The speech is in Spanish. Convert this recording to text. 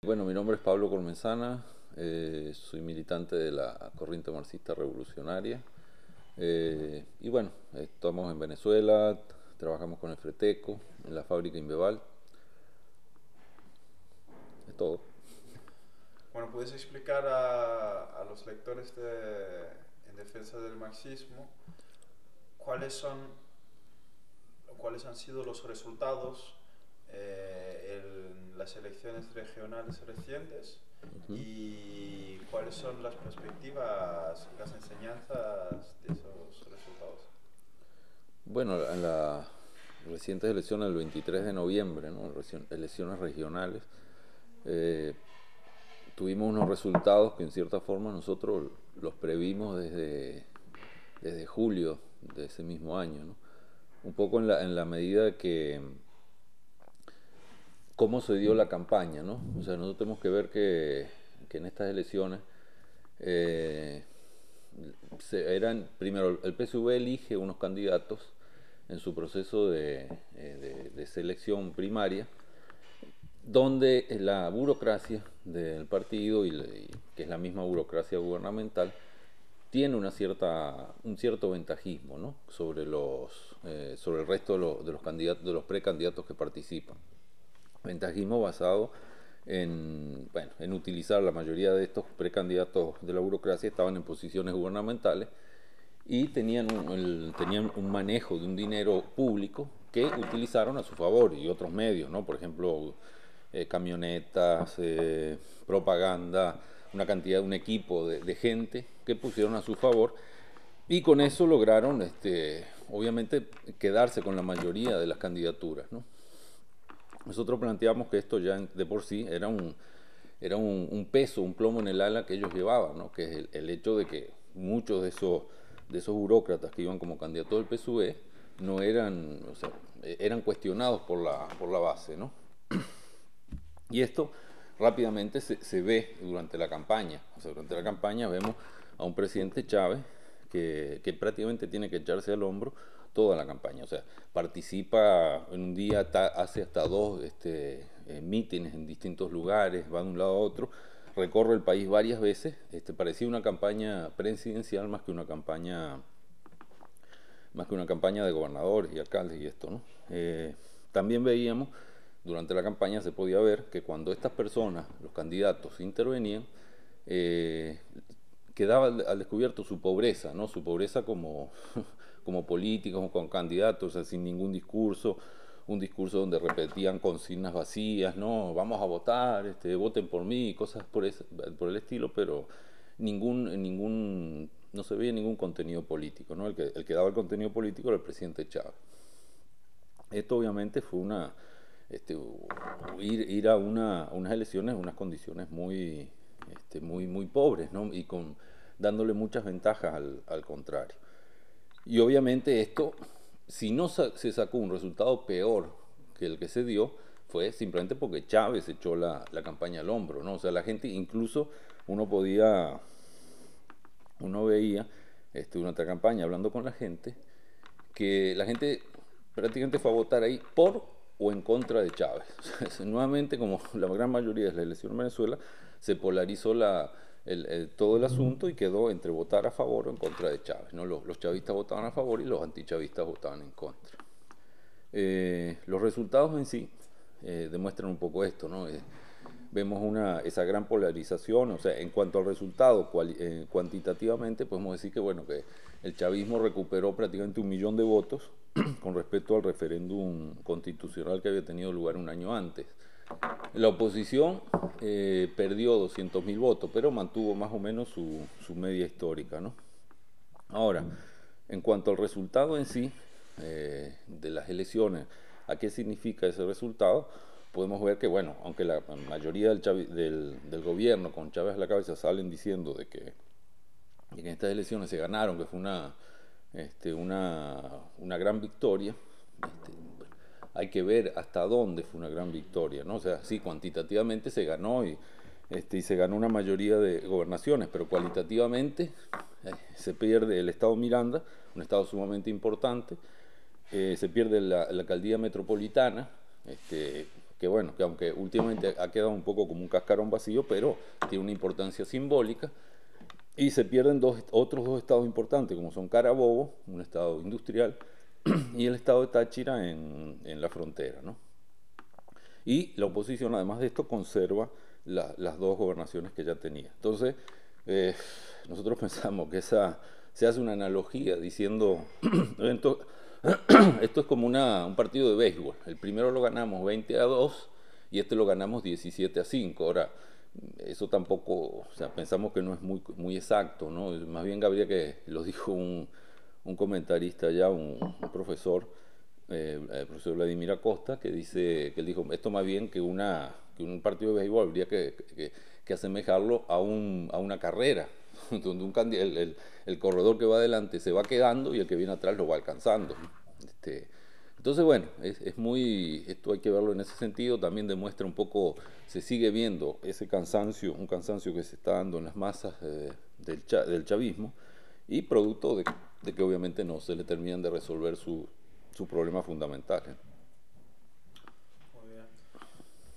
Bueno, mi nombre es Pablo Cormenzana, soy militante de la corriente marxista revolucionaria y bueno, estamos en Venezuela, trabajamos con el Freteco, en la fábrica Inveval, es todo. Bueno, ¿puedes explicar a los lectores en defensa del marxismo cuáles son, cuáles han sido los resultados en las elecciones regionales recientes y cuáles son las perspectivas, las enseñanzas de esos resultados? Bueno, en las recientes elecciones del 23 de noviembre, ¿no? Elecciones regionales, eh, tuvimos unos resultados que en cierta forma nosotros los previmos desde julio de ese mismo año, ¿no? Un poco en la medida que cómo se dio la campaña, ¿no? O sea, nosotros tenemos que ver que en estas elecciones eh, primero, el PSV elige unos candidatos en su proceso de selección primaria, donde la burocracia del partido, que es la misma burocracia gubernamental, tiene un cierto ventajismo, ¿no? Sobre el resto de los candidatos, de los precandidatos que participan. Ventajismo basado bueno, en utilizar la mayoría de estos precandidatos de la burocracia estaban en posiciones gubernamentales y tenían un manejo de un dinero público que utilizaron a su favor y otros medios, ¿no? Por ejemplo, camionetas, propaganda, un equipo de gente que pusieron a su favor y con eso lograron, obviamente, quedarse con la mayoría de las candidaturas, ¿no? Nosotros planteamos que esto ya de por sí era un peso, un plomo en el ala que ellos llevaban, ¿no? Que es el hecho de que muchos de esos burócratas que iban como candidatos del PSUV no eran, o sea, eran cuestionados por la base, ¿no? Y esto rápidamente se ve durante la campaña. O sea, durante la campaña vemos a un presidente Chávez que prácticamente tiene que echarse al hombro toda la campaña. O sea, participa en un día, hace hasta dos mítines en distintos lugares, va de un lado a otro, recorre el país varias veces. Parecía una campaña presidencial más que una campaña de gobernadores y alcaldes y esto, ¿no? También veíamos, durante la campaña se podía ver que cuando estas personas, los candidatos, intervenían, eh, quedaba al descubierto su pobreza, ¿no? Su pobreza como políticos, como candidatos, o sea, sin ningún discurso, un discurso donde repetían consignas vacías, ¿no? Vamos a votar, voten por mí, cosas por el estilo, pero no se veía ningún contenido político, ¿no? El que daba el contenido político era el presidente Chávez. Esto obviamente fue este, ir a unas elecciones en unas condiciones muy pobres, ¿no? Y dándole muchas ventajas al contrario. Y obviamente esto, si no se sacó un resultado peor que el que se dio, fue simplemente porque Chávez echó la campaña al hombro, ¿no? O sea, la gente incluso uno podía, uno veía durante la campaña hablando con la gente, que la gente prácticamente fue a votar ahí por o en contra de Chávez. O sea, nuevamente, como la gran mayoría de la elección en Venezuela, se polarizó todo el asunto y quedó entre votar a favor o en contra de Chávez, ¿no? Los chavistas votaban a favor y los antichavistas votaban en contra. Los resultados en sí demuestran un poco esto, ¿no? Vemos esa gran polarización, o sea, en cuanto al resultado, cuantitativamente podemos decir que, bueno, que el chavismo recuperó prácticamente 1 millón de votos con respecto al referéndum constitucional que había tenido lugar un año antes. La oposición perdió 200.000 votos, pero mantuvo más o menos su media histórica, ¿no? Ahora, en cuanto al resultado en sí de las elecciones, ¿a qué significa ese resultado? Podemos ver que, bueno, aunque la mayoría del gobierno con Chávez a la cabeza salen diciendo de que en estas elecciones se ganaron, que fue una gran victoria, hay que ver hasta dónde fue una gran victoria, ¿no? O sea, sí, cuantitativamente se ganó y se ganó una mayoría de gobernaciones, pero cualitativamente se pierde el estado Miranda, un estado sumamente importante, se pierde la alcaldía metropolitana, que bueno, que aunque últimamente ha quedado un poco como un cascarón vacío, pero tiene una importancia simbólica, y se pierden otros dos estados importantes, como son Carabobo, un estado industrial, y el estado de Táchira en la frontera, ¿no? Y la oposición, además de esto, conserva las dos gobernaciones que ya tenía. Entonces, eh, nosotros pensamos que se hace una analogía diciendo, esto, esto es como un partido de béisbol. El primero lo ganamos 20-2 y este lo ganamos 17-5. Ahora, eso tampoco, o sea, pensamos que no es muy exacto, ¿no? Más bien habría que, lo dijo un comentarista ya, un profesor, el profesor Vladimir Acosta, que dice, que él dijo, esto más bien que un partido de béisbol habría que asemejarlo a una carrera, donde el corredor que va adelante se va quedando y el que viene atrás lo va alcanzando. Entonces, bueno, esto hay que verlo en ese sentido, también demuestra un poco, se sigue viendo ese cansancio, un cansancio que se está dando en las masas del chavismo, y producto de que obviamente no se le terminan de resolver sus problemas fundamentales.